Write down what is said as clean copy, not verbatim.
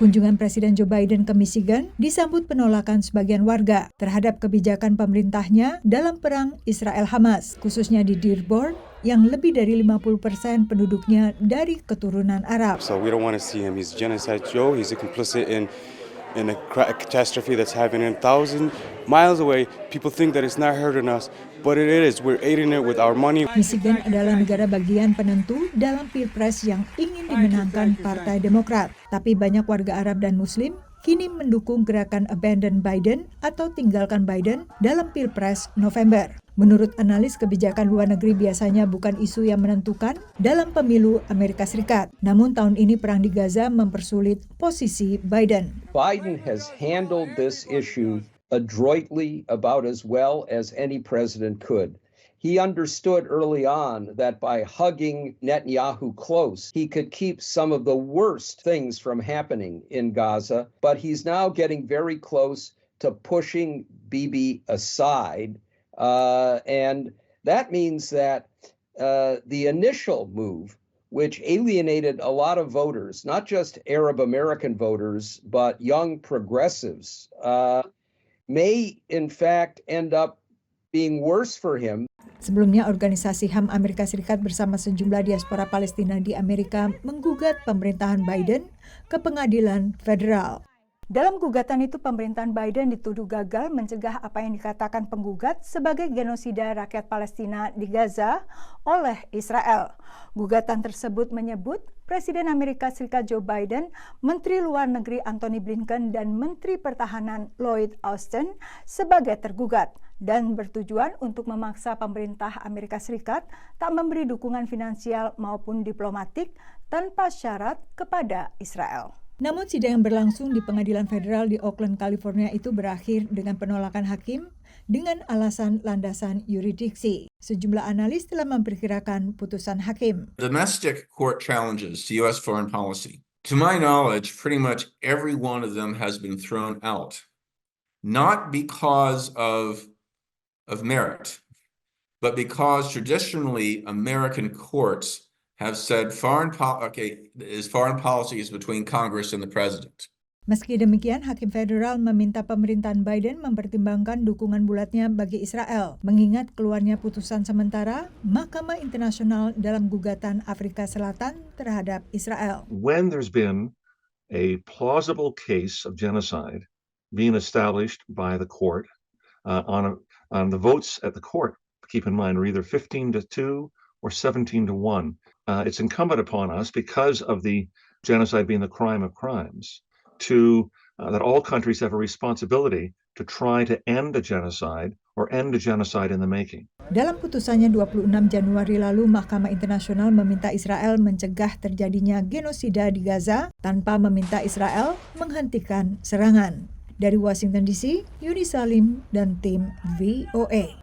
Kunjungan Presiden Joe Biden ke Michigan disambut penolakan sebagian warga terhadap kebijakan pemerintahnya dalam perang Israel-Hamas, khususnya di Dearborn, yang lebih dari 50% penduduknya dari keturunan Arab. So we don't want to see him. He's genocide Joe. He's complicit in a catastrophe that's happening 1,000 miles away. People think that it's not hurting us, but it is. We're aiding it with our money. Michigan adalah negara bagian penentu dalam Pilpres yang ingin dimenangkan Partai Demokrat. Tapi banyak warga Arab dan Muslim kini mendukung gerakan Abandon Biden atau tinggalkan Biden dalam Pilpres November. Menurut analis kebijakan luar negeri biasanya bukan isu yang menentukan dalam pemilu Amerika Serikat. Namun tahun ini perang di Gaza mempersulit posisi Biden. Biden has handled this issue adroitly, about as well as any president could. He understood early on that by hugging Netanyahu close, he could keep some of the worst things from happening in Gaza, but he's now getting very close to pushing Bibi aside. And that means that the initial move, which alienated a lot of voters, not just Arab American voters, but young progressives, may in fact end up being worse for him. Sebelumnya, organisasi HAM Amerika Serikat bersama sejumlah diaspora Palestina di Amerika menggugat pemerintahan Biden ke pengadilan federal. Dalam gugatan itu, pemerintahan Biden dituduh gagal mencegah apa yang dikatakan penggugat sebagai genosida rakyat Palestina di Gaza oleh Israel. Gugatan tersebut menyebut Presiden Amerika Serikat Joe Biden, Menteri Luar Negeri Antony Blinken, dan Menteri Pertahanan Lloyd Austin sebagai tergugat dan bertujuan untuk memaksa pemerintah Amerika Serikat tak memberi dukungan finansial maupun diplomatik tanpa syarat kepada Israel. Namun sidang yang berlangsung di pengadilan federal di Oakland, California itu berakhir dengan penolakan hakim dengan alasan landasan yurisdiksi. Sejumlah analis telah memperkirakan putusan hakim. Domestic court challenges to U.S. foreign policy. To my knowledge, pretty much every one of them has been thrown out. Not because of merit, but because traditionally American courts have said foreign policy is between Congress and the president. Meski demikian, hakim federal meminta pemerintahan Biden mempertimbangkan dukungan bulatnya bagi Israel, mengingat keluarnya putusan sementara Mahkamah Internasional dalam gugatan Afrika Selatan terhadap Israel. When there's been a plausible case of genocide being established by the court on the votes at the court, keep in mind, are either 15-2 or 17-1. It's incumbent upon us, because of the genocide being the crime of crimes, that all countries have a responsibility to try to end the genocide or end the genocide in the making. Dalam putusannya 26 Januari lalu, Mahkamah Internasional meminta Israel mencegah terjadinya genosida di Gaza tanpa meminta Israel menghentikan serangan. Dari Washington DC, Yuni Salim dan tim VOA.